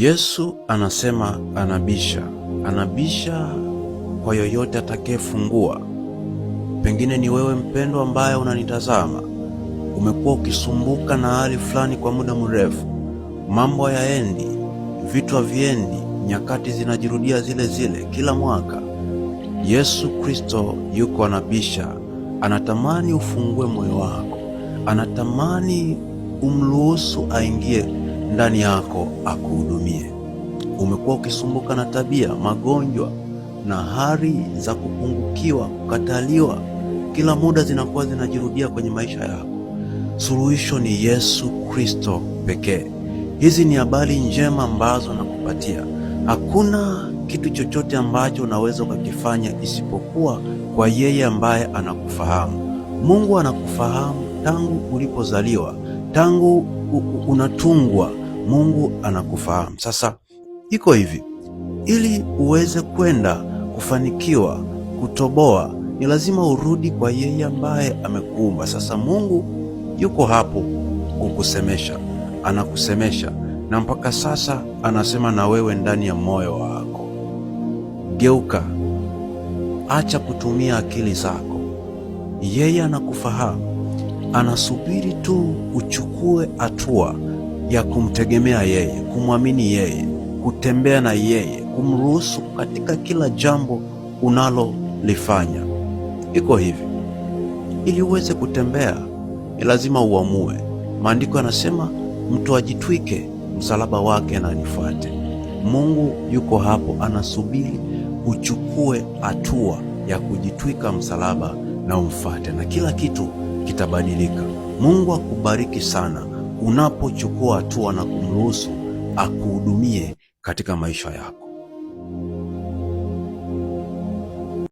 Yesu anasema anabisha kwa yoyote atakayefungua. Pengine ni wewe mpendwa ambaye unanitazama, umekuwa ukisumbuka na hali fulani kwa muda mrefu, mambo hayaendi, vitu haviendi, nyakati zinajirudia zile zile kila mwaka. Yesu Kristo yuko anabisha, anatamani ufungue moyo wako, anatamani umruhusu aingie ndani yako akuhudumie. Umekuwa ukisumbuka na tabia, magonjwa na hali za kupungukiwa, kukataliwa, kila muda zinakuwa zinajirudia kwenye maisha yako. Suluhisho ni Yesu Kristo pekee. Hizi ni habari njema ambazo nakupatia. Hakuna kitu chochote ambacho unaweza ukakifanya isipokuwa kwa yeye ambaye anakufahamu. Mungu anakufahamu tangu ulipozaliwa, tangu unatungwa. Mungu anakufahamu. Sasa iko hivi, ili uweze kwenda kufanikiwa, kutoboa, ni lazima urudi kwa yeye ambaye amekuumba. Sasa Mungu yuko hapo kukusemesha, anakusemesha, na mpaka sasa anasema na wewe ndani ya moyo wako. Geuka, acha kutumia akili zako. Yeye anakufahamu, anasubiri tu uchukue hatua ya kumtegemea yeye, kumwamini yeye, kutembea na yeye, kumruhusu katika kila jambo unalolifanya. Iko hivi, ili uweze kutembea ni lazima uamue. Maandiko yanasema mtu ajitwike msalaba wake na anifuate. Mungu yuko hapo, anasubiri uchukue hatua ya kujitwika msalaba na umfuate, na kila kitu kitabadilika. Mungu akubariki sana unapochukua hatua na kumruhusu akuhudumie katika maisha yako.